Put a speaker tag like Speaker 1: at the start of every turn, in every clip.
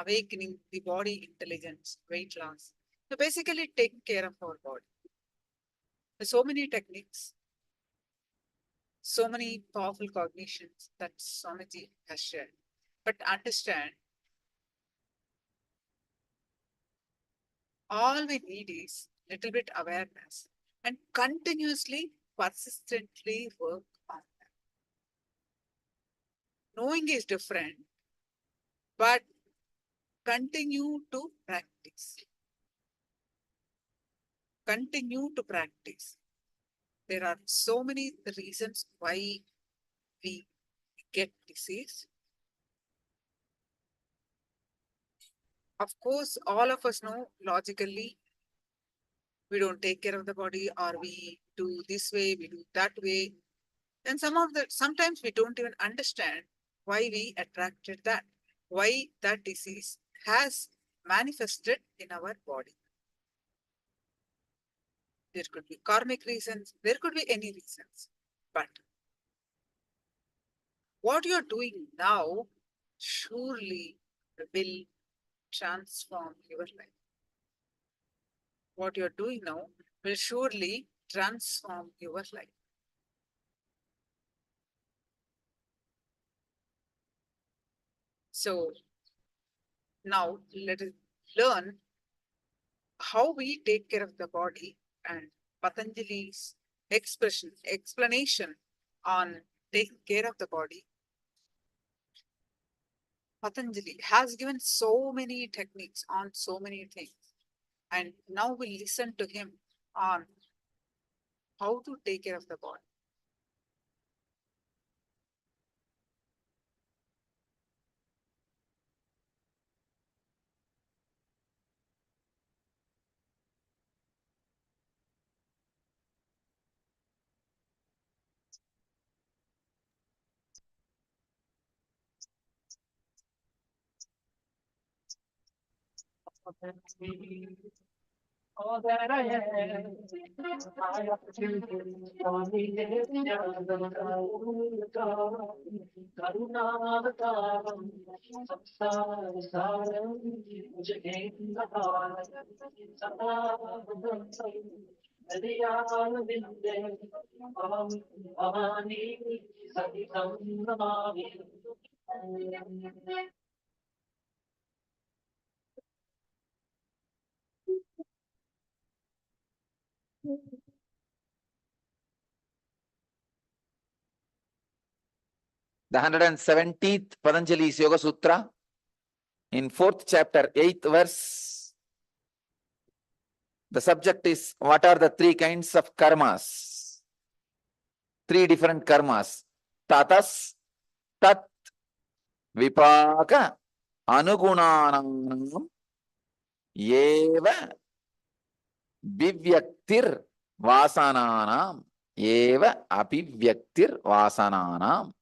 Speaker 1: awakening the body intelligence, weight loss. So basically taking care of our body. There's so many techniques, so many powerful cognitions that Swamiji has shared. But understand, all we need is little bit awareness and continuously, persistently work on that. Knowing is different, but continue to practice. Continue to practice. There are so many reasons why we get disease. Of course, all of us know logically we don't take care of the body, or we do this way, we do that way. And sometimes we don't even understand why we attracted that, why that disease has manifested in our body. There could be karmic reasons, there could be any reasons. But what you're doing now surely will transform your life. What you're doing now will surely transform your life. So now let us learn how we take care of the body, and Patanjali's explanation on taking care of the body. Patanjali has given so many techniques on so many things. And now we listen to him on how to take care of the body.
Speaker 2: All that I am, I have to do for me is Karunavataram, Samsarasaram, Jagannatham, Samadhanam, Nadiyalavinde, Bhavani, Saditam Namami.
Speaker 3: The 170th Patanjali's Yoga Sutra, in 4th chapter, 8th verse, the subject is, what are the three kinds of karmas? Three different karmas. Tatas, tat, vipaka, anugunanam, eva, vivyaktir, vasananam, eva, apivyaktir, vasananam.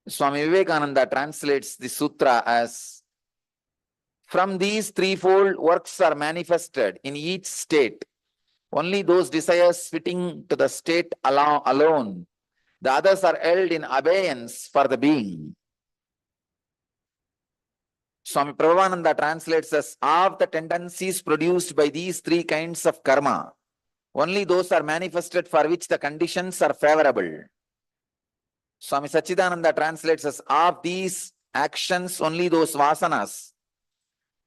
Speaker 3: Swami Vivekananda translates the sutra as, from these threefold works are manifested in each state. Only those desires fitting to the state alone. The others are held in abeyance for the being. Swami Prabhupada translates as, of the tendencies produced by these three kinds of karma, only those are manifested for which the conditions are favorable. Swami Sachidananda translates as, of these actions, only those vasanas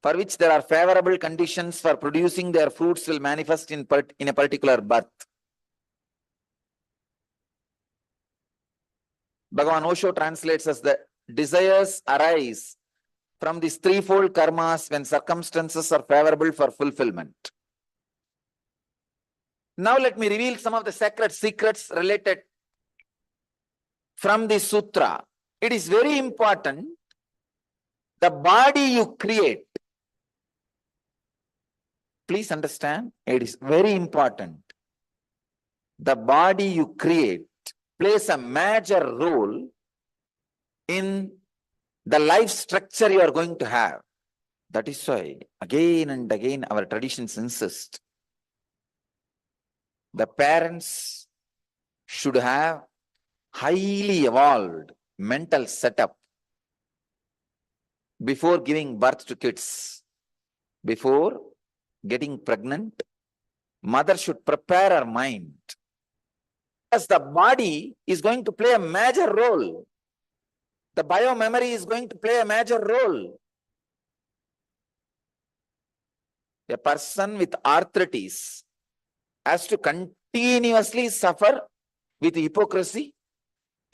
Speaker 3: for which there are favorable conditions for producing their fruits will manifest in a particular birth. Bhagavan Osho translates as, the desires arise from these threefold karmas when circumstances are favorable for fulfillment. Now let me reveal some of the sacred secrets related from this sutra. It is very important, the body you create. Please understand, it is very important. The body you create plays a major role in the life structure you are going to have. That is why, again and again, our traditions insist the parents should have highly evolved mental setup before giving birth to kids, before getting pregnant, mother should prepare her mind. Because the body is going to play a major role. The biomemory is going to play a major role. A person with arthritis has to continuously suffer with hypocrisy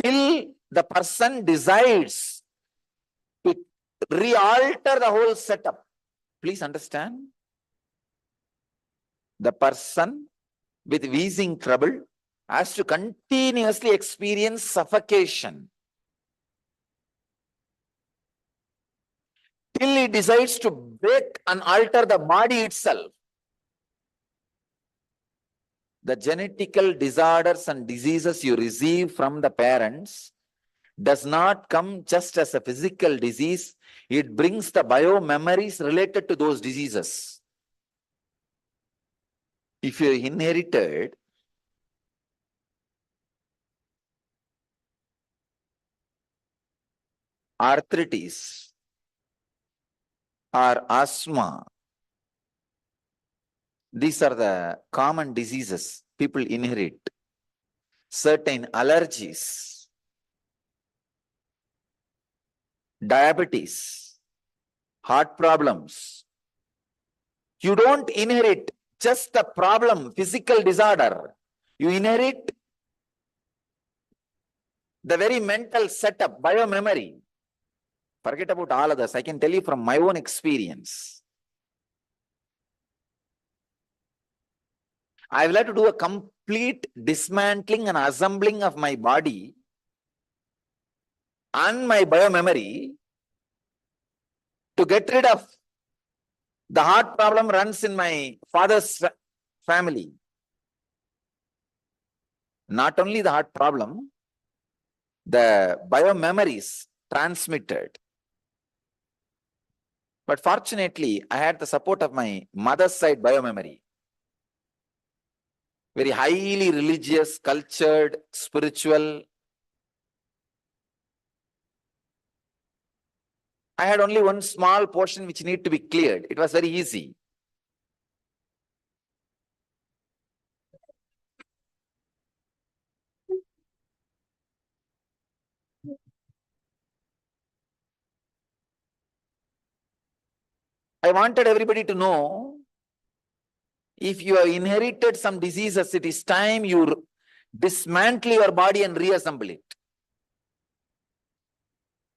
Speaker 3: till the person decides to re-alter the whole setup. Please understand. The person with wheezing trouble has to continuously experience suffocation till he decides to break and alter the body itself. The genetical disorders and diseases you receive from the parents does not come just as a physical disease. It brings the biomemories related to those diseases. If you inherited arthritis or asthma, these are the common diseases people inherit. Certain allergies, diabetes, heart problems. You don't inherit just the problem, physical disorder. You inherit the very mental setup, biomemory. Forget about all others. I can tell you from my own experience. I will have to do a complete dismantling and assembling of my body and my biomemory to get rid of the heart problem runs in my father's family. Not only the heart problem, the biomemories transmitted. But fortunately, I had the support of my mother's side biomemory. Very highly religious, cultured, spiritual. I had only one small portion which needed to be cleared. It was very easy. I wanted everybody to know, if you have inherited some diseases, it is time you dismantle your body and reassemble it.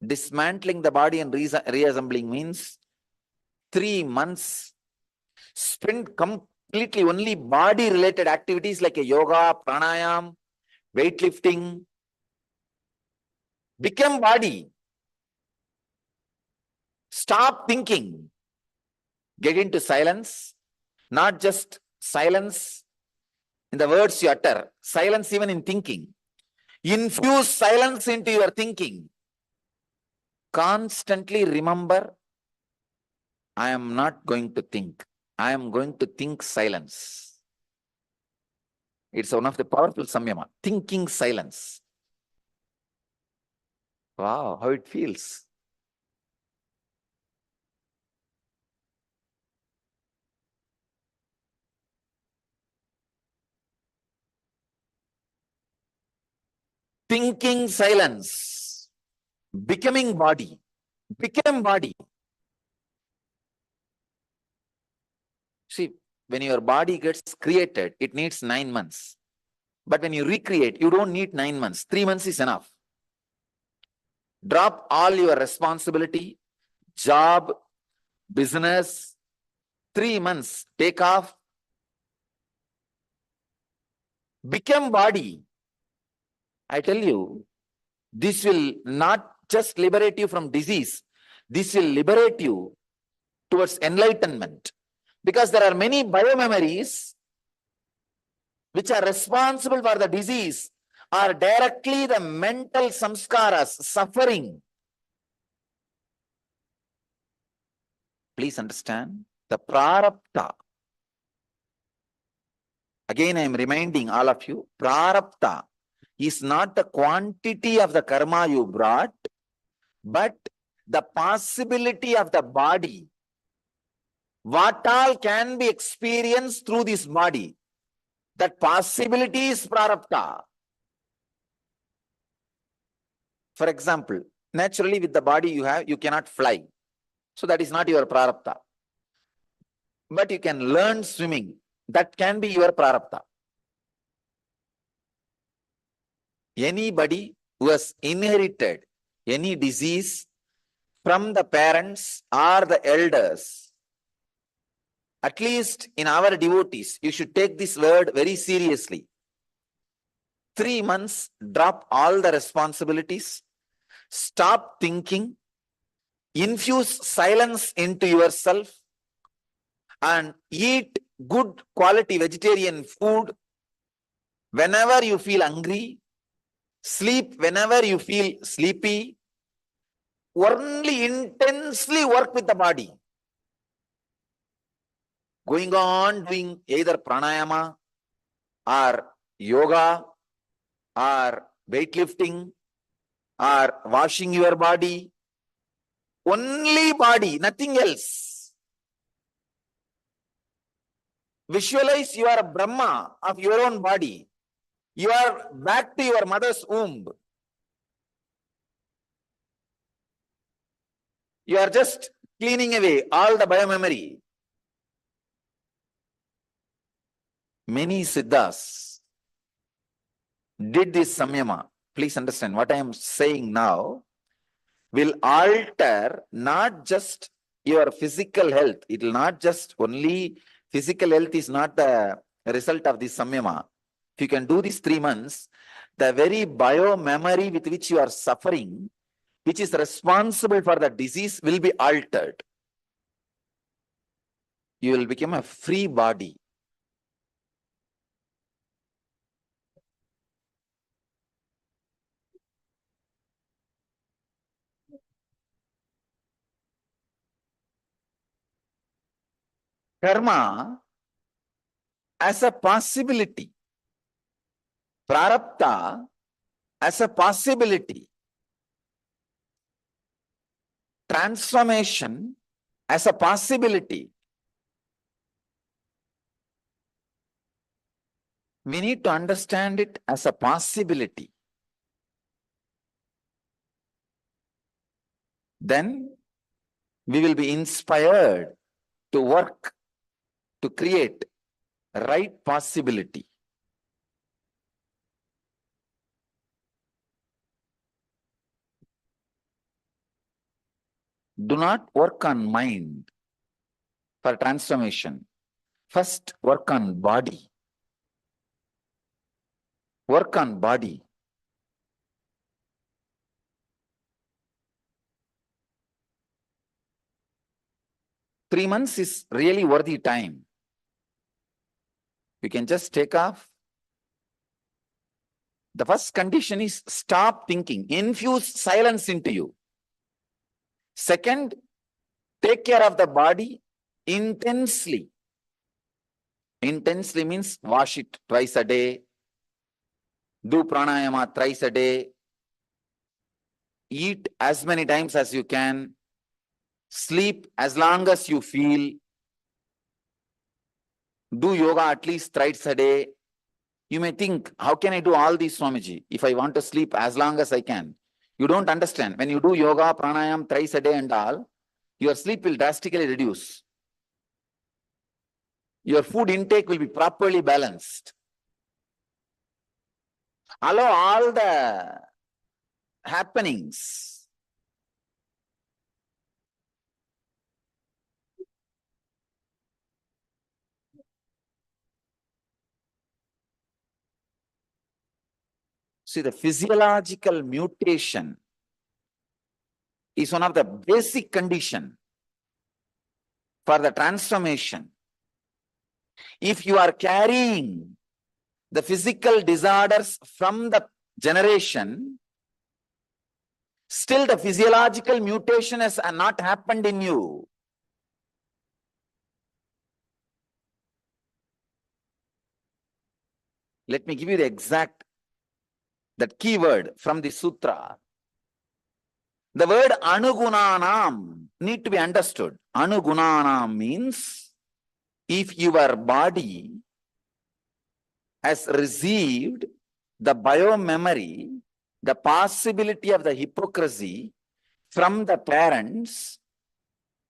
Speaker 3: Dismantling the body and reassembling means 3 months spent completely only body related activities like a yoga, pranayam, weightlifting. Become body. Stop thinking. Get into silence. Not just silence in the words you utter, silence even in thinking. Infuse silence into your thinking. Constantly remember, I am not going to think. I am going to think silence. It's one of the powerful Samyama. Thinking silence. Wow, how it feels. Thinking silence. Becoming body. Become body. See, when your body gets created, it needs 9 months. But when you recreate, you don't need 9 months. 3 months is enough. Drop all your responsibility, job, business. 3 months, take off. Become body. I tell you, this will not just liberate you from disease. This will liberate you towards enlightenment. Because there are many biomemories which are responsible for the disease are directly the mental samskaras, suffering. Please understand, the prarabdha. Again, I am reminding all of you, prarabdha is not the quantity of the karma you brought, but the possibility of the body, what all can be experienced through this body, that possibility is prarabdha. For example, naturally with the body you have, you cannot fly. So that is not your prarabdha. But you can learn swimming. That can be your prarabdha. Anybody who has inherited any disease from the parents or the elders, at least in our devotees, you should take this word very seriously. 3 months, drop all the responsibilities, stop thinking, infuse silence into yourself, and eat good quality vegetarian food whenever you feel hungry, sleep whenever you feel sleepy, only intensely work with the body. Going on doing either pranayama or yoga or weightlifting or washing your body. Only body, nothing else. Visualize you are a Brahma of your own body. You are back to your mother's womb. You are just cleaning away all the biomemory. Many Siddhas did this Samyama. Please understand what I am saying now will alter not just your physical health. It will not just only physical health is not the result of this Samyama. If you can do this 3 months, the very biomemory with which you are suffering, which is responsible for the disease, will be altered. You will become a free body. Karma as a possibility. Prarabdha as a possibility. Transformation as a possibility. We need to understand it as a possibility. Then we will be inspired to work, to create right possibility. Do not work on mind for transformation. First, work on body. Work on body. Three months is really worthy time. You can just take off. The first condition is stop thinking. Infuse silence into you. Second, take care of the body intensely. Intensely means wash it twice a day. Do pranayama thrice a day. Eat as many times as you can. Sleep as long as you feel. Do yoga at least thrice a day. You may think, how can I do all these, Swamiji, if I want to sleep as long as I can? You don't understand. When you do yoga, pranayam thrice a day and all, your sleep will drastically reduce. Your food intake will be properly balanced. Allow all the happenings. See, the physiological mutation is one of the basic conditions for the transformation. If you are carrying the physical disorders from the generation, still the physiological mutation has not happened in you. Let me give you the exact, that keyword from the sutra. The word anugunanam need to be understood. Anugunanam means if your body has received the biomemory, the possibility of the hypocrisy from the parents,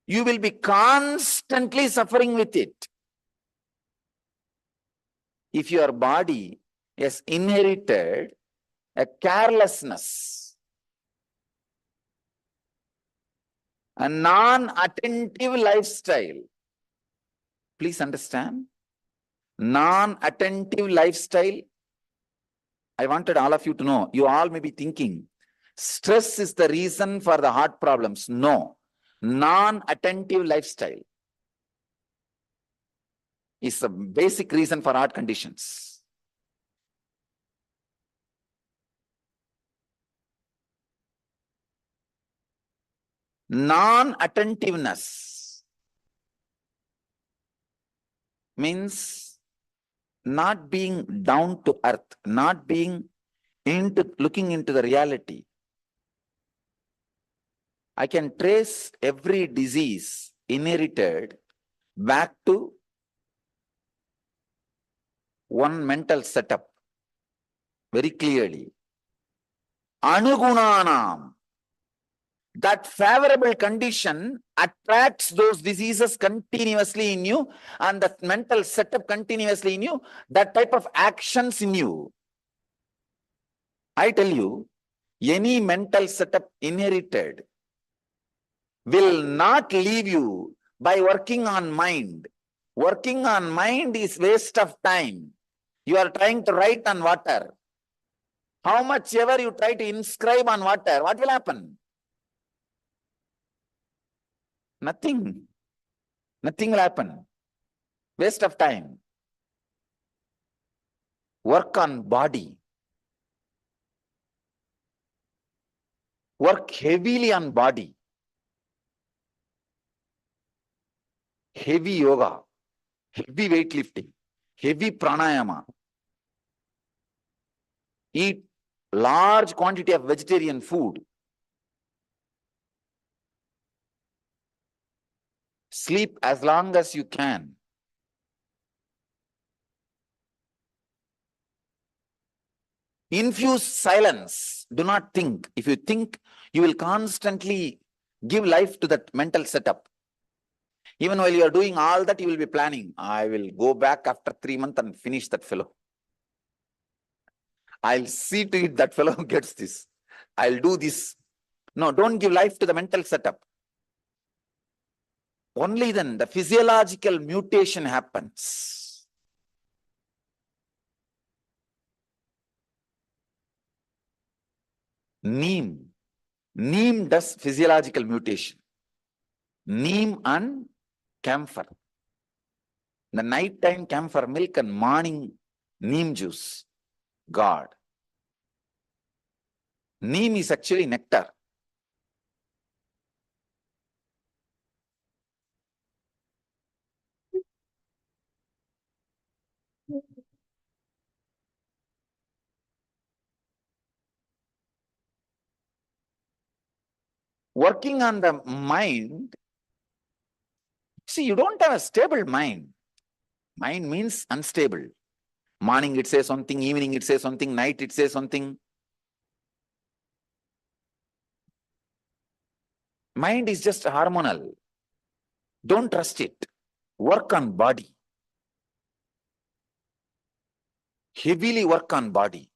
Speaker 3: you will be constantly suffering with it. If your body has inherited a carelessness, a non-attentive lifestyle, please understand, non-attentive lifestyle, I wanted all of you to know, you all may be thinking, stress is the reason for the heart problems. No, non-attentive lifestyle is a basic reason for heart conditions. Non-attentiveness means not being down to earth, not being looking into the reality. I can trace every disease inherited back to one mental setup very clearly. Anugunanam, that favorable condition attracts those diseases continuously in you, and that mental setup continuously in you, that type of actions in you. I tell you, any mental setup inherited will not leave you by working on mind. Working on mind is waste of time. You are trying to write on water. How much ever you try to inscribe on water, what will happen? Nothing. Nothing will happen. Waste of time. Work on body. Work heavily on body. Heavy yoga, heavy weightlifting, heavy pranayama. Eat large quantity of vegetarian food. Sleep as long as you can. Infuse silence. Do not think. If you think, you will constantly give life to that mental setup. Even while you are doing all that, you will be planning. I will go back after 3 months and finish that fellow. I'll see to it that fellow gets this. I'll do this. No, don't give life to the mental setup. Only then the physiological mutation happens. Neem. Neem does physiological mutation. Neem and camphor. The nighttime camphor milk and morning neem juice. God. Neem is actually nectar. Working on the mind, see, you don't have a stable mind. Mind means unstable. Morning it says something, evening it says something, night it says something. Mind is just hormonal. Don't trust it. Work on body. Heavily work on body.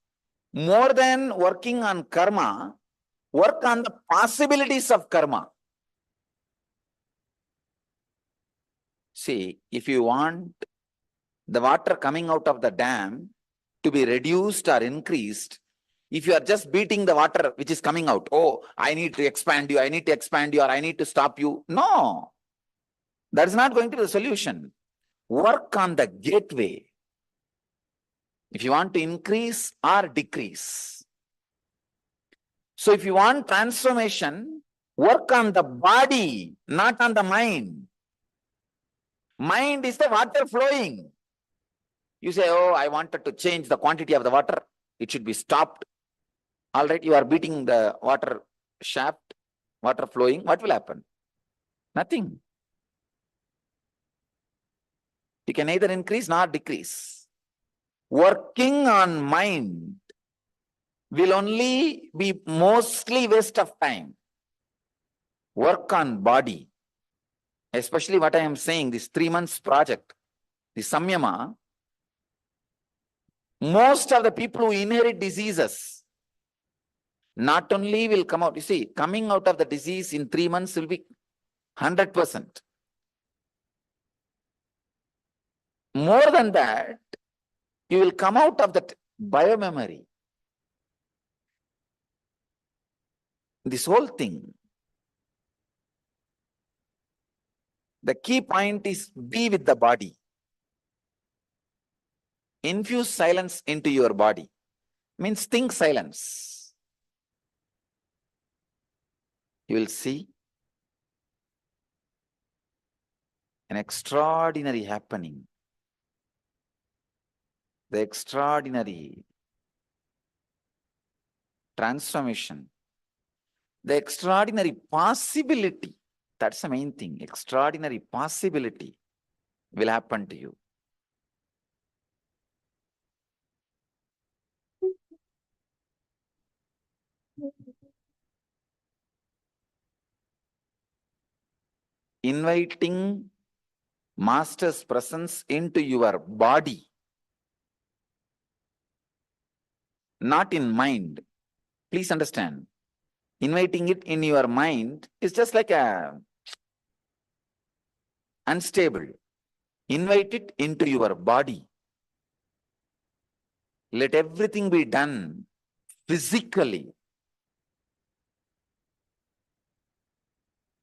Speaker 3: More than working on karma, work on the possibilities of karma. See, if you want the water coming out of the dam to be reduced or increased, if you are just beating the water which is coming out, oh, I need to expand you, I need to expand you, or I need to stop you. No, that is not going to be the solution. Work on the gateway. If you want to increase or decrease. So if you want transformation, work on the body, not on the mind. Mind is the water flowing. You say, oh, I wanted to change the quantity of the water. It should be stopped. All right, you are beating the water shaft. water flowing, what will happen? Nothing. You can neither increase nor decrease. Working on mind will only be mostly waste of time. Work on body, especially what I am saying, this 3 months project, the Samyama, most of the people who inherit diseases not only will come out, you see, coming out of the disease in 3 months will be 100%. More than that, you will come out of that biomemory. This whole thing, the key point is be with the body. Infuse silence into your body. Means think silence. You will see an extraordinary happening. The extraordinary transformation. The extraordinary possibility. That's the main thing. Extraordinary possibility will happen to you. Inviting Master's presence into your body, not in mind. Please understand. Inviting it in your mind is just like a unstable. Invite it into your body. Let everything be done physically.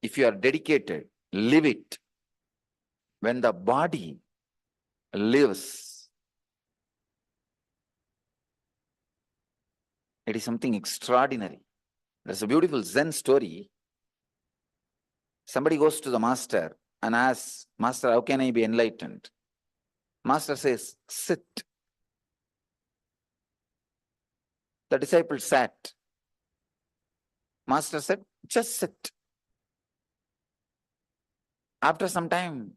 Speaker 3: If you are dedicated, live it. When the body lives, it is something extraordinary. There's a beautiful Zen story. Somebody goes to the master and asks, Master, how can I be enlightened? Master says, sit. The disciple sat. Master said, just sit. After some time,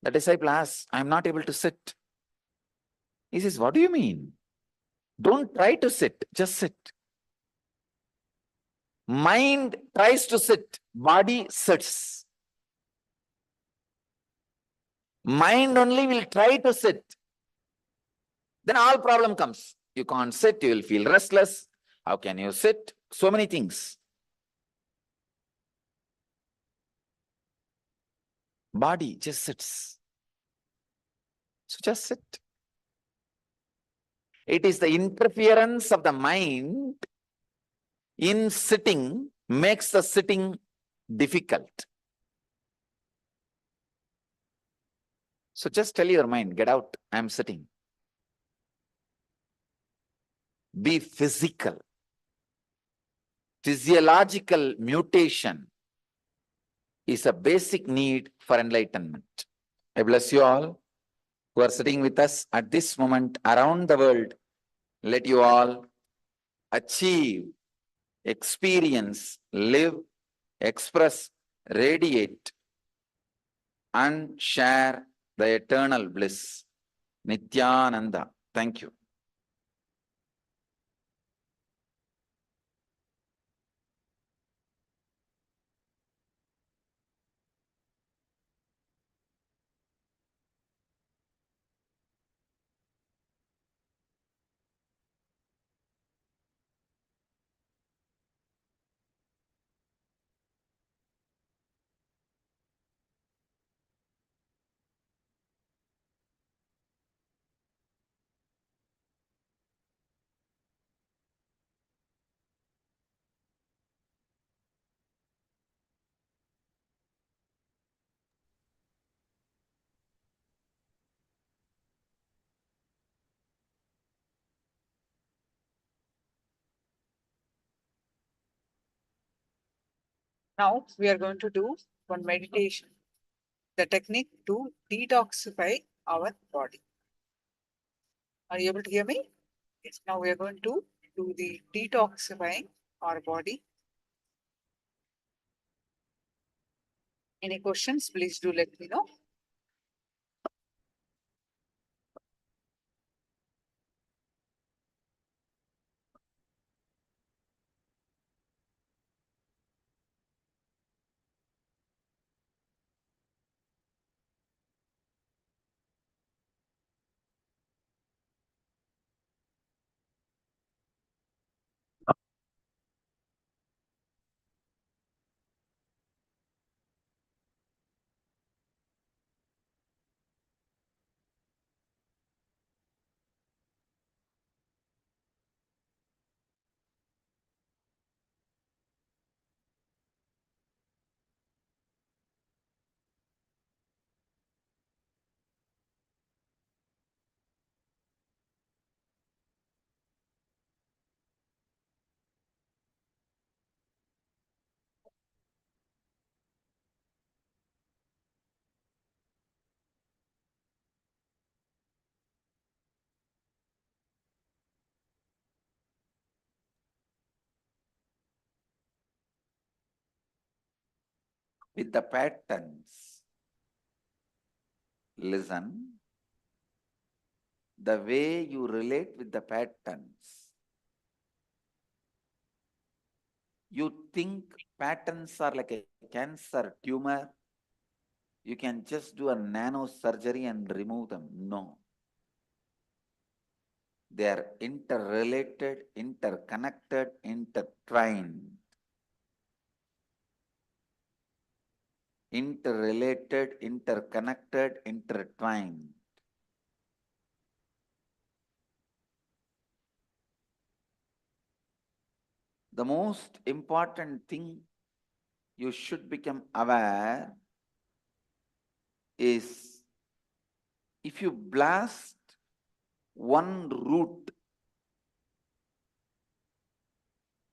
Speaker 3: the disciple asks, I'm not able to sit. He says, what do you mean? Don't try to sit, just sit. Mind tries to sit, body sits. Mind only will try to sit. Then all problem comes. You can't sit, you will feel restless. How can you sit? So many things. Body just sits. So just sit. It is the interference of the mind in sitting makes the sitting difficult. So just tell your mind, get out, I am sitting. Be physical. Physiological mutation is a basic need for enlightenment. I bless you all who are sitting with us at this moment around the world. Let you all achieve, experience, live, express, radiate, and share the eternal bliss. Nityananda. Thank you.
Speaker 1: Now we are going to do one meditation, the technique to detoxify our body. Are you able to hear me? Yes. Now we are going to do the detoxifying our body. Any questions, please do let me know.
Speaker 3: With the patterns, listen, the way you relate with the patterns, you think patterns are like a cancer tumor, you can just do a nano surgery and remove them. No. They are interrelated, interconnected, intertwined. Interrelated, interconnected, intertwined. The most important thing you should become aware is if you blast one root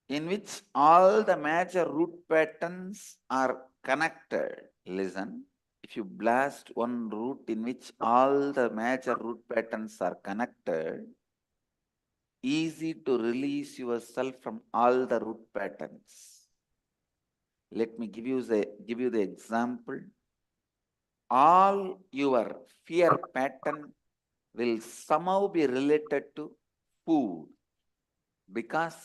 Speaker 3: in which all the major root patterns are connected. Listen, if you blast one root in which all the major root patterns are connected, easy to release yourself from all the root patterns. Let me give you the example. All your fear pattern will somehow be related to food because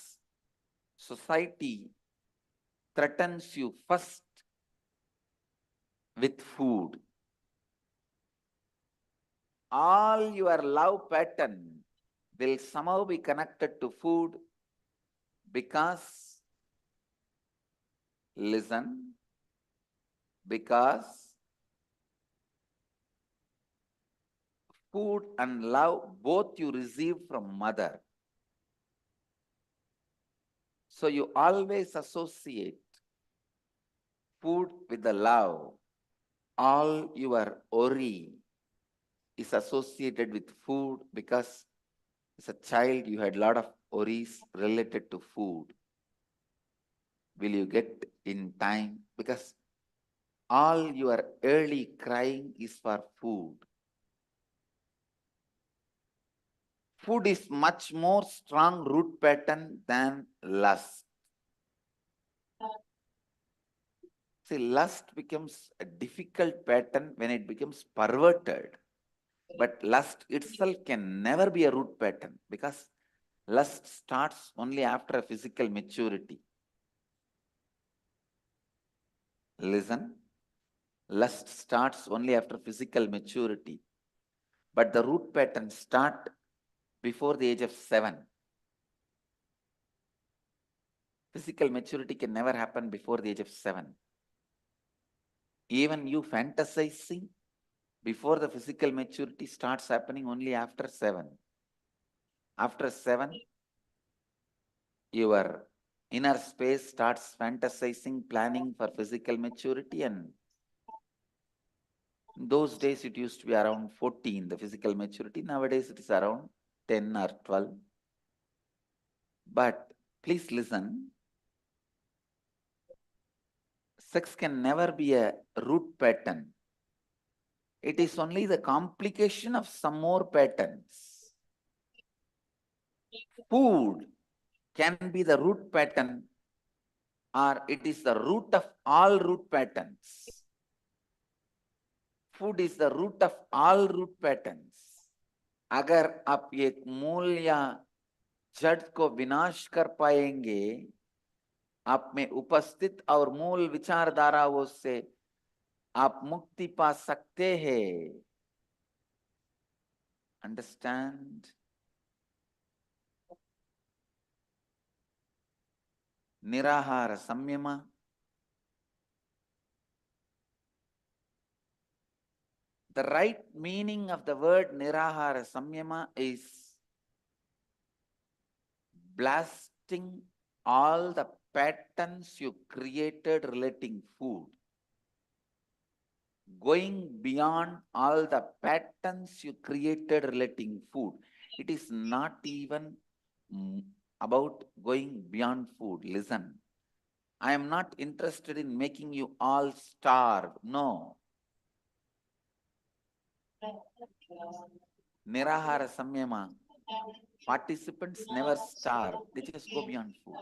Speaker 3: society threatens you first with food. All your love pattern will somehow be connected to food because, listen, because food and love both you receive from mother. So you always associate food with the love. All your worry is associated with food because as a child you had a lot of worries related to food. Will you get in time? Because all your early crying is for food. Food is much more strong root pattern than lust. See, lust becomes a difficult pattern when it becomes perverted. But lust itself can never be a root pattern because lust starts only after a physical maturity. Listen, lust starts only after physical maturity. But the root patterns start before the age of 7. Physical maturity can never happen before the age of 7. Even you fantasizing before the physical maturity starts happening only after 7. After 7, your inner space starts fantasizing, planning for physical maturity, and in those days it used to be around 14, the physical maturity. Nowadays it is around 10 or 12. But please listen, sex can never be a root pattern. It is only the complication of some more patterns. Food can be the root pattern, or it is the root of all root patterns. Food is the root of all root patterns. अगर आप एक मूल या जड़ को विनाश कर पाएंगे, आप में उपस्थित और मूल विचारधाराओं से आप मुक्ति पा सकते हैं. Understand? निराहार संयम. The right meaning of the word nirahara samyama is blasting all the patterns you created relating food. Going beyond all the patterns you created relating food. It is not even about going beyond food. Listen, I am not interested in making you all starve. No. Nirahara samyama. Participants never starve. They just go beyond food.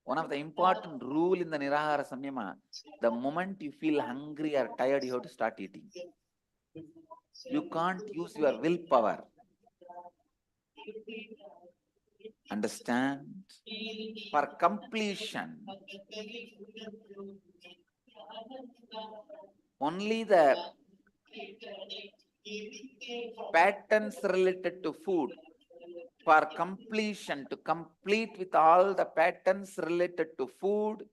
Speaker 3: One of the important rule in the Nirahara Samyama, the moment you feel hungry or tired, you have to start eating. You can't use your willpower. Understand? For completion, only the patterns related to food, for completion, to complete with all the patterns related to food,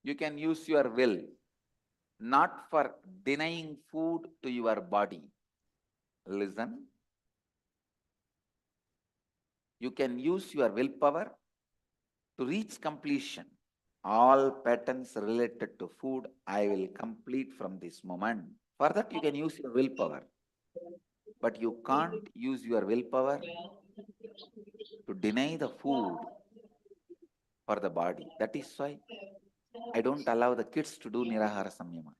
Speaker 3: you can use your will, not for denying food to your body. Listen. You can use your willpower to reach completion. All patterns related to food, I will complete from this moment. For that, you can use your willpower. But you can't use your willpower to deny the food for the body. That is why I don't allow the kids to do Nirahara Samyama.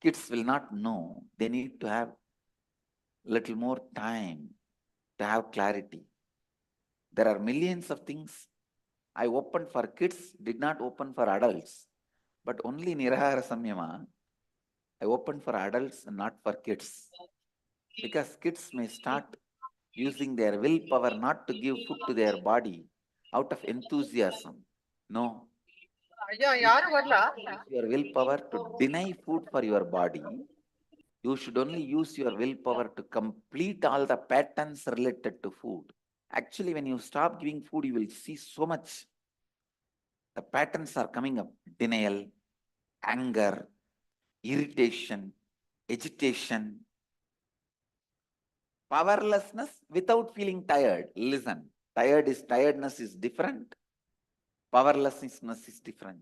Speaker 3: Kids will not know. They need to have little more time to have clarity. There are millions of things I opened for kids, did not open for adults. But only Nirahara Samyama, I opened for adults and not for kids. Because kids may start using their willpower not to give food to their body out of enthusiasm. No. Use your willpower to deny food for your body. You should only use your willpower to complete all the patterns related to food. Actually, when you stop giving food, you will see so much. The patterns are coming up. Denial, anger, irritation, agitation, powerlessness without feeling tired. Listen, tiredness is different. Powerlessness is different.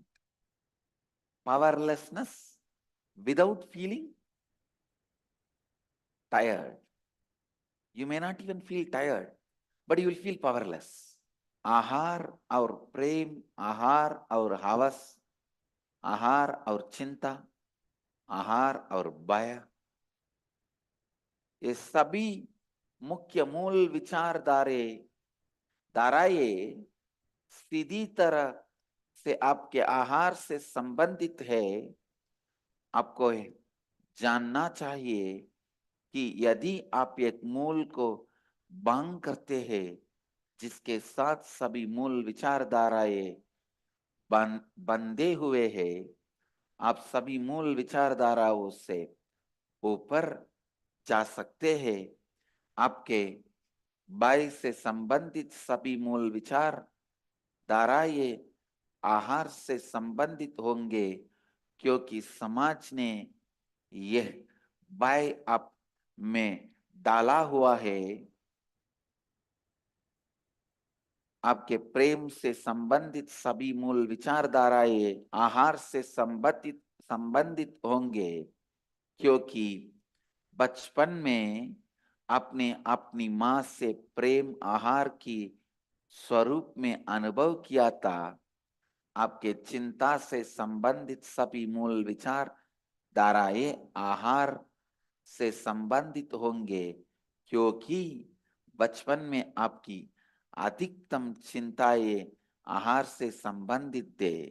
Speaker 3: Powerlessness without feeling tired. You may not even feel tired, but you will feel powerless. Ahar और प्रेम, ahar और havas, ahar और चिंता, ahar और भय, ये सभी मुख्य मूल धाराएं सीधी तरह से आपके आहार से संबंधित है. आपको जानना चाहिए कि यदि आप एक मूल को भंग करते हैं, जिसके साथ सभी मूल विचारधाराएं बंधे हुए हैं, आप सभी मूल विचारधाराओं से ऊपर जा सकते हैं. आपके बाई से संबंधित सभी मूल विचार धाराएं आहार से संबंधित होंगे, क्योंकि समाज ने यह बाय आप में डाला हुआ है. आपके प्रेम से संबंधित सभी मूल विचारधाराएं आहार से संबंधित होंगे, क्योंकि बचपन में आपने अपनी माँ से प्रेम आहार की स्वरूप में अनुभव किया था. आपके चिंता से संबंधित सभी मूल विचार धाराएं आहार से संबंधित होंगे, क्योंकि बचपन में आपकी अधिकतम चिंताएं आहार से संबंधित थे.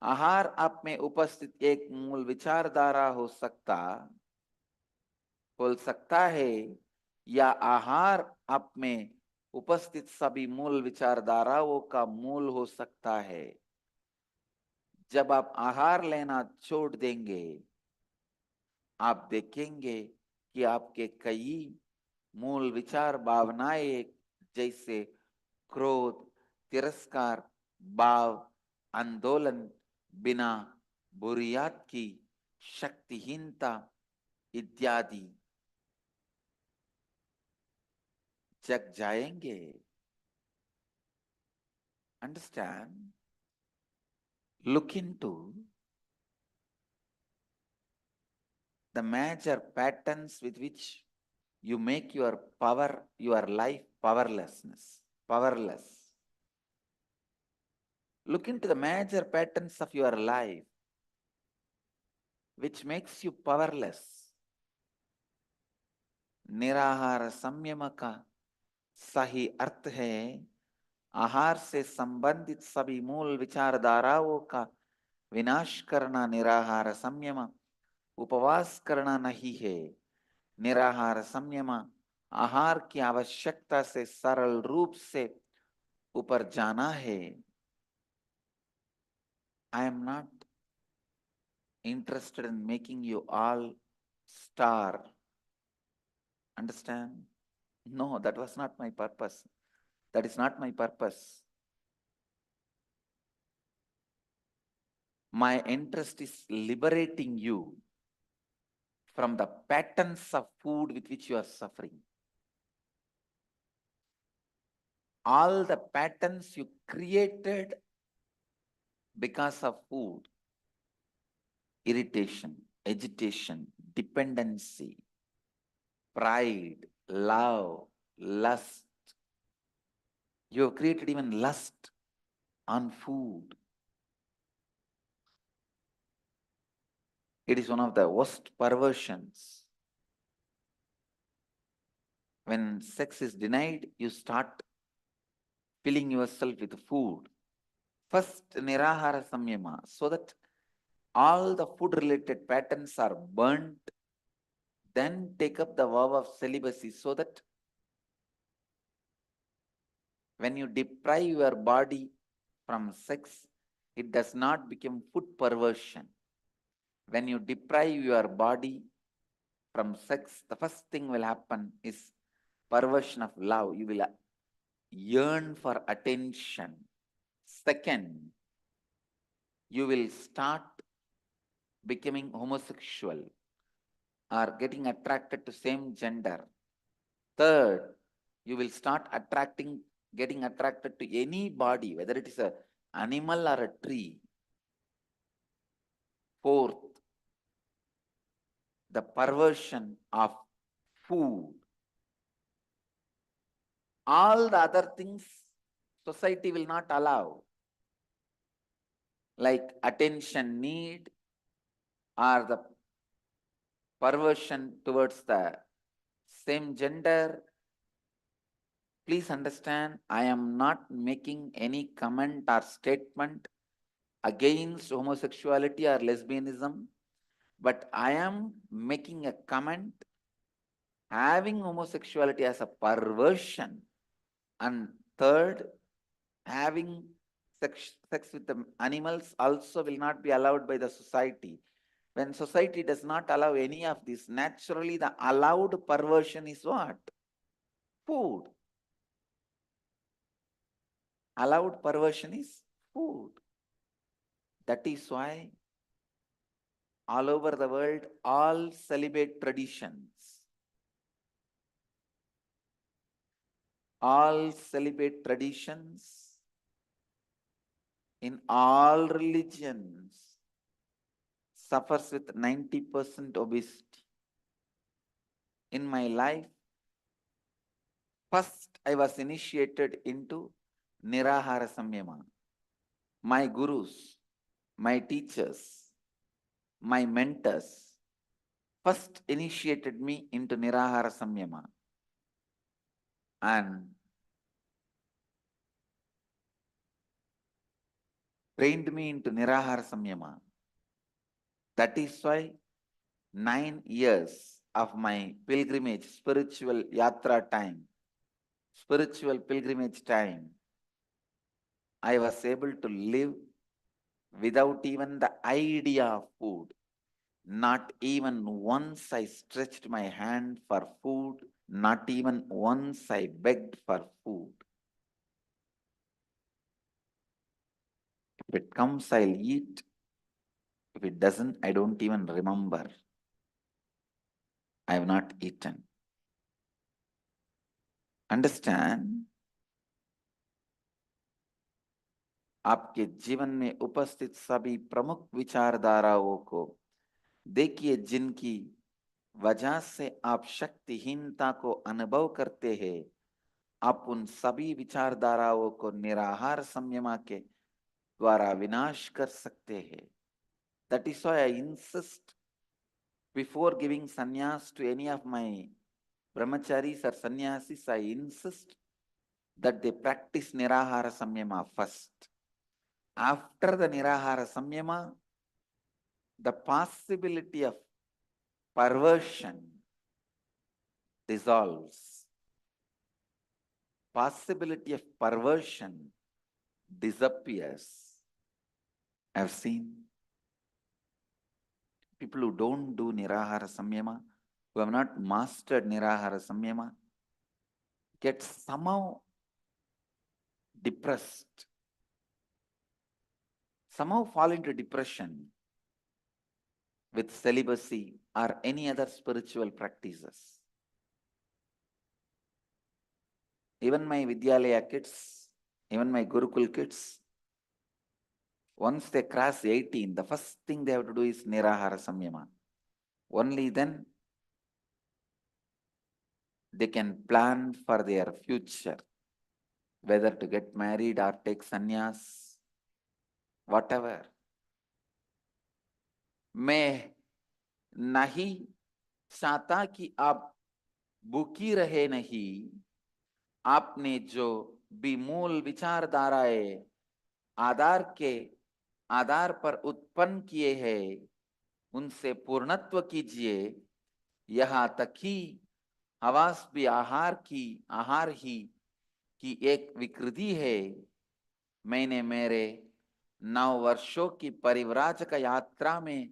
Speaker 3: आहार आप में उपस्थित एक मूल विचारधारा हो सकता है, या आहार आप में उपस्थित सभी मूल विचारधाराओं का मूल हो सकता है। जब आप आहार लेना छोड़ देंगे, आप देखेंगे कि आपके कई मूल विचार भावनाएं, जैसे क्रोध, तिरस्कार, भाव, आंदोलन, बिना बुनियाद की शक्तिहीनता इत्यादि जग जाएंगे। Understand? Look into the major patterns with which you make your life powerless. Look into the major patterns of your life which makes you powerless. निराहार संयम का सही अर्थ है आहार से संबंधित सभी मूल विचारधाराओं का विनाश करना। निराहार संयम उपवास करना नहीं है। निराहार संयम आहार की आवश्यकता से सरल रूप से ऊपर जाना है। I am not interested in making you all starve. Understand? No, that was not my purpose. That is not my purpose. My interest is liberating you from the patterns of food with which you are suffering. All the patterns you created because of food, irritation, agitation, dependency, pride, love, lust. You have created even lust on food. It is one of the worst perversions. When sex is denied, you start filling yourself with food. First, nirahara samyama, so that all the food-related patterns are burnt. Then take up the vow of celibacy, so that when you deprive your body from sex, it does not become food perversion. When you deprive your body from sex, the first thing will happen is perversion of love. You will yearn for attention. Second, you will start becoming homosexual or getting attracted to same gender. Third, you will start getting attracted to any body, whether it is an animal or a tree. Fourth, the perversion of food. All the other things society will not allow, like attention need or the perversion towards the same gender. Please understand, I am not making any comment or statement against homosexuality or lesbianism, but I am making a comment having homosexuality as a perversion, and third, having sex with the animals also will not be allowed by the society. When society does not allow any of this, naturally the allowed perversion is what? Food. Allowed perversion is food. That is why all over the world, all celibate traditions, in all religions suffers with 90% obesity. In my life, first I was initiated into Nirahara Samyama. My gurus, my teachers, my mentors first initiated me into Nirahara Samyama. And trained me into Nirahara Samyama. That is why 9 years of my pilgrimage, spiritual yatra time, spiritual pilgrimage time, I was able to live without even the idea of food. Not even once I stretched my hand for food. Not even once I begged for food. If it comes, I'll eat. If it doesn't, I don't even remember. I have not eaten. Understand? आपके जीवन में उपस्थित सभी प्रमुख विचारधाराओं को देखिए, जिनकी वजह से आप शक्तिहीनता को अनुभव करते हैं। आप उन सभी विचारधाराओं को निराहार संयमा के द्वारा विनाश कर सकते हैं। That is why I insist before giving sannyas to any of my brahmacharis or sannyasis, I insist that they practice nirahara samyama first. After the nirahara samyama, the possibility of perversion dissolves. Possibility of perversion disappears. I've seen people who don't do nirahara samyama, who have not mastered nirahara samyama, get somehow depressed, somehow fall into depression with celibacy or any other spiritual practices. Even my Vidyalaya kids, even my Gurukul kids, once they cross 18, the first thing they have to do is Nirahara Samyama. Only then they can plan for their future, whether to get married or take sannyas, whatever. मैं नहीं चाहता कि आप भूखी रहे नहीं। आपने जो भी मूल विचारधाराएं आधार पर उत्पन्न किए हैं, उनसे पूर्णत्व कीजिए। यहाँ तक ही आवास भी आहार ही की एक विकृति है। मैंने मेरे 9 वर्षों की परिव्राजक यात्रा में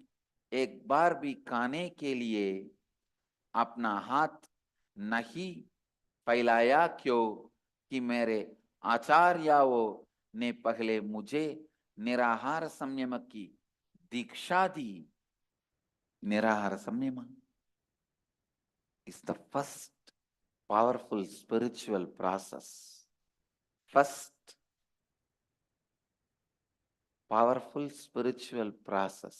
Speaker 3: एक बार भी खाने के लिए अपना हाथ नहीं फैलाया, क्यों कि मेरे आचार्यों ने पहले मुझे निराहार संयम की दीक्षा दी। निराहार संयम is the first powerful spiritual process. First powerful spiritual process.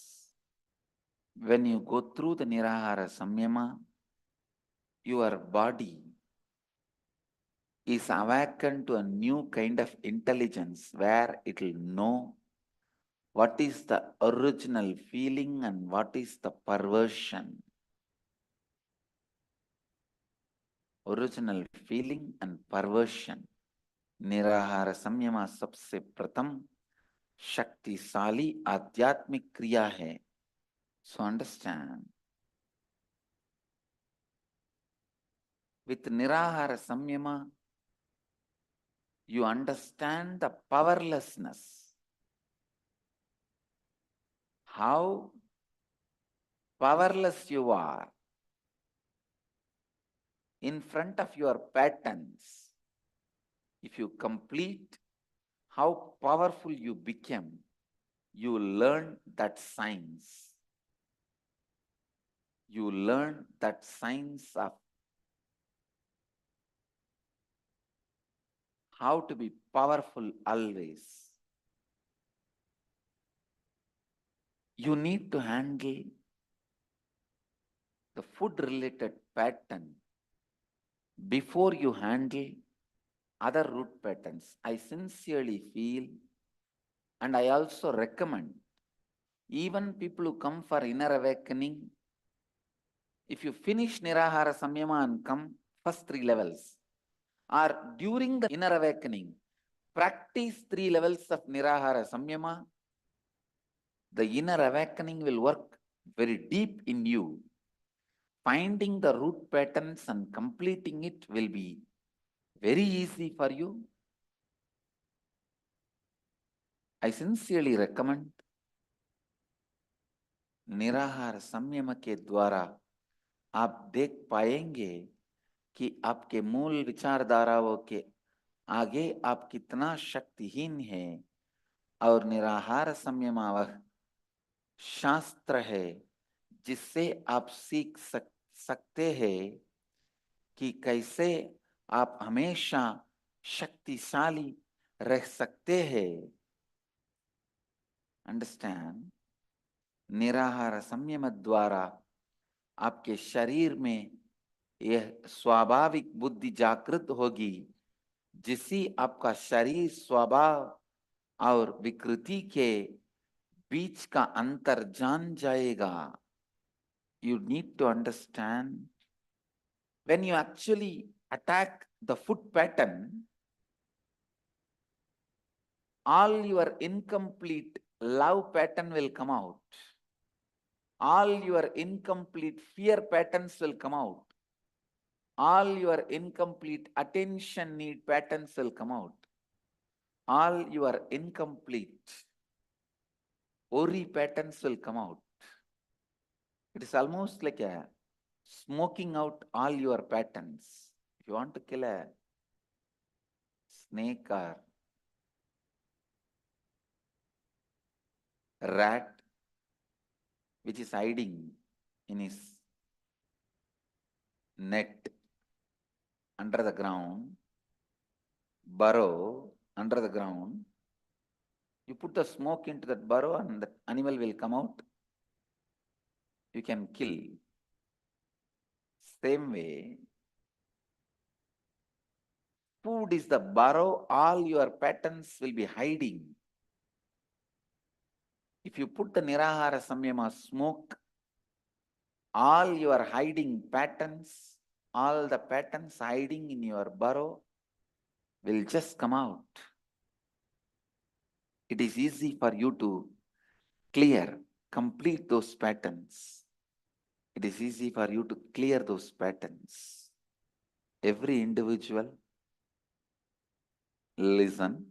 Speaker 3: When you go through the Nirahara Samyama, your body is awakened to a new kind of intelligence where it will know what is the original feeling and what is the perversion. Original feeling and perversion. Nirahara Samyama सबसे प्रथम शक्तिशाली आध्यात्मिक क्रिया है. So understand, with Nirahara Samyama, you understand the powerlessness. How powerless you are in front of your patterns. If you complete how powerful you became, you learn that science. You learn that science of how to be powerful always. You need to handle the food-related pattern before you handle other root patterns. I sincerely feel, and I also recommend, even people who come for inner awakening, if you finish Nirahara Samyama and come first 3 levels, or during the inner awakening, practice 3 levels of Nirahara Samyama, the inner awakening will work very deep in you. Finding the root patterns and completing it will be very easy for you. I sincerely recommend निराहार संयम के द्वारा आप देख पाएंगे कि आपके मूल विचारधाराओं के आगे आप कितना शक्तिहीन हैं, और निराहार संयम वह शास्त्र है जिससे आप सीख सकते हैं कि कैसे आप हमेशा शक्तिशाली रह सकते हैं. अंडरस्टैंड? निराहार संयम द्वारा आपके शरीर में यह स्वाभाविक बुद्धि जागृत होगी, जिससे आपका शरीर स्वभाव और विकृति के बीच का अंतर जान जाएगा. You need to understand, when you actually attack the foot pattern, all your incomplete love pattern will come out. All your incomplete fear patterns will come out. All your incomplete attention need patterns will come out. All your incomplete worry patterns will come out. It is almost like a smoking out all your patterns. If you want to kill a snake or rat which is hiding in his net under the ground, burrow under the ground, you put the smoke into that burrow and the animal will come out. You can kill. Same way, food is the burrow all your patterns will be hiding. If you put the Nirahara Samyama smoke, all your hiding patterns, all the patterns hiding in your burrow will just come out. It is easy for you to clear, complete those patterns. It is easy for you to clear those patterns. Every individual, listen,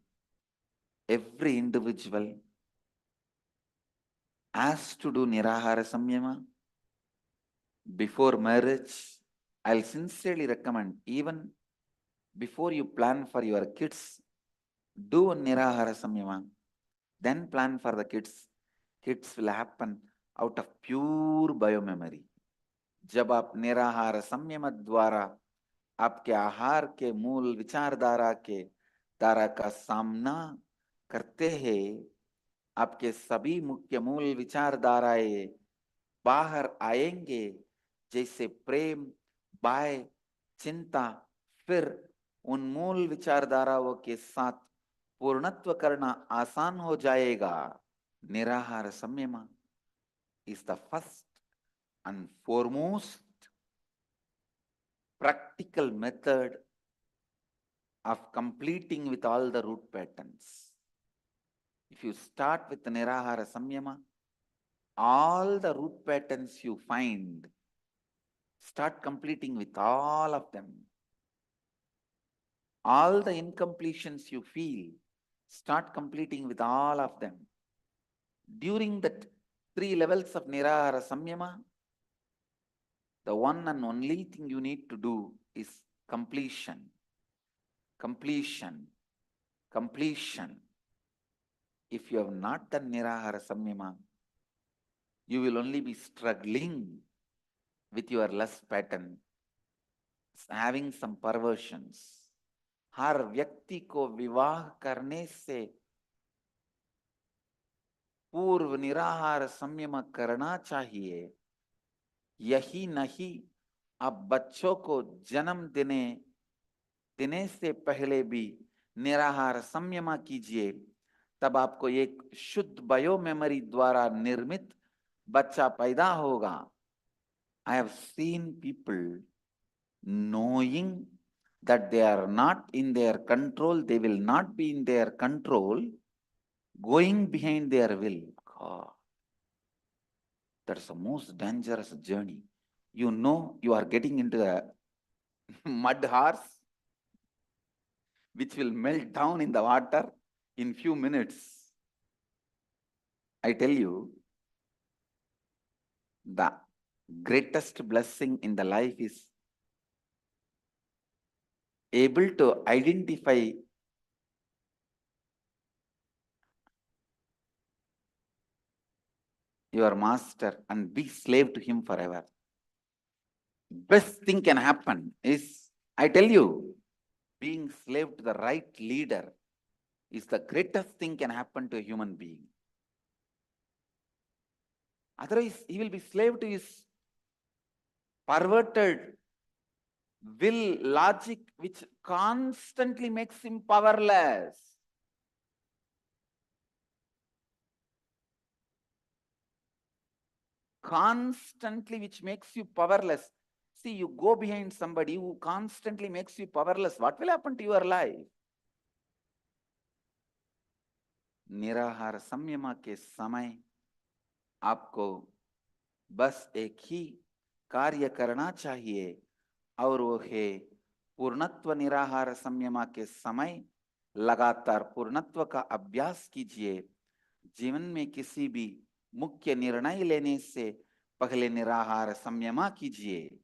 Speaker 3: every individual has to do Nirahara Samyama before marriage. I'll sincerely recommend, even before you plan for your kids, do Nirahara Samyama, then plan for the kids. Kids will happen out of pure biomemory. जब आप निराहार संयम द्वारा आपके आहार के मूल विचारधारा के धारा का सामना करते हैं, आपके सभी मुख्य मूल विचारधाराएं बाहर आएंगे, जैसे प्रेम, भय, चिंता. फिर उन मूल विचारधाराओं के साथ पूर्णत्व करना आसान हो जाएगा. निराहार संयम is the first and foremost practical method of completing with all the root patterns. If you start with Nirahara Samyama, all the root patterns you find, start completing with all of them. All the incompletions you feel, start completing with all of them. During the 3 levels of Nirahara Samyama, the one and only thing you need to do is completion. Completion. Completion. If you have not done Nirahara Samyama, you will only be struggling with your lust pattern, having some perversions. हर व्यक्ति को विवाह करने से पूर्व निराहार संयम करना चाहिए. यही नहीं, अब बच्चों को जन्म देने से पहले भी निराहार संयम कीजिए, तब आपको एक शुद्ध बायो मेमोरी द्वारा निर्मित बच्चा पैदा होगा. I have seen people knowing that they are not in their control, they will not be in their control, going behind their will. God, that's the most dangerous journey. You know you are getting into a mud horse which will melt down in the water in few minutes. I tell you, the greatest blessing in the life is able to identify your master and be slave to him forever. Best thing can happen is, I tell you, being slave to the right leader is the greatest thing can happen to a human being. Otherwise, he will be slave to his perverted will, logic, which constantly makes him powerless. Constantly, which makes you powerless. See, you go behind somebody who constantly makes you powerless. What will happen to your life? निराहार संयमा के समय आपको बस एक ही कार्य करना चाहिए, और वो है पूर्णत्व निराहार संयमा के समय लगातार पूर्णत्व का अभ्यास कीजिए। जीवन में किसी भी मुख्य निर्णय लेने से पहले निराहार संयमा कीजिए।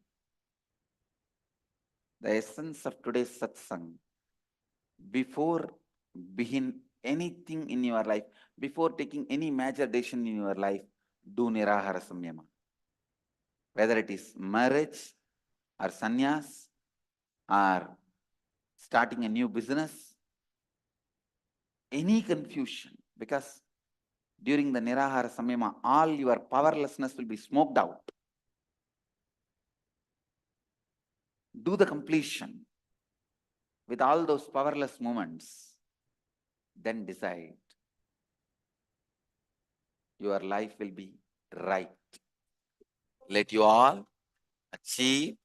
Speaker 3: The essence of today's satsang, before begin anything in your life, before taking any major decision in your life, do nirahara samyama. Whether it is marriage or sannyas or starting a new business, any confusion, because during the nirahara samyama, all your powerlessness will be smoked out. Do the completion with all those powerless moments, then decide. Your life will be right. Let you all achieve,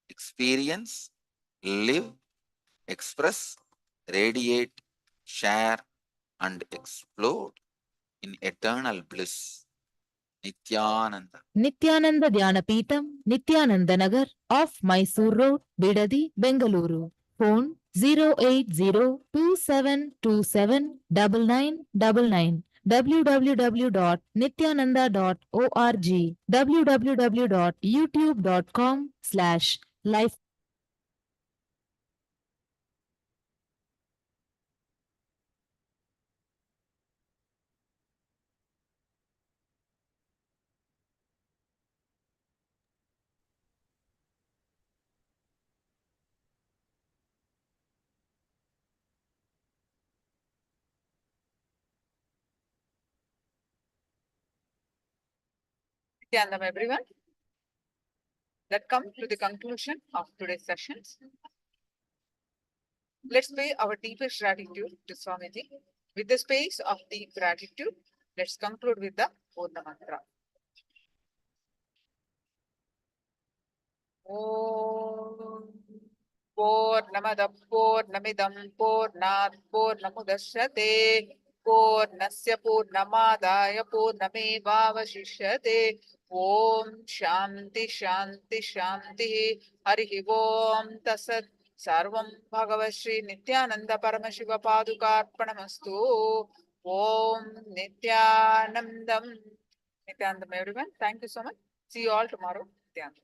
Speaker 3: experience, live, express, radiate, share, and explode in eternal bliss. Nityananda.
Speaker 4: Nityananda Dhyanapitham, Nityananda Nagar, off Mysore Road, Bidadi, Bengaluru. Phone 08027279999. www.nityananda.org. www.youtube.com/life.
Speaker 1: Nityanandam, everyone. Let's come to the conclusion of today's sessions. Let's pay our deepest gratitude to Swamiji. With the space of deep gratitude, let's conclude with the Purna Mantra. Om Purnamada Purnamidam Purnat Purnamudashyate Purnasya Purnamadaya Purnamevavashishyate. Om Shanti Shanti Shanti. Harihi Om Tasat. Sarvam Bhagavad Shri Nityananda Paramashiva Padukarpanamastu. Om Nityanandam. Nityanandam, everyone. Thank you so much. See you all tomorrow. Nityanandam.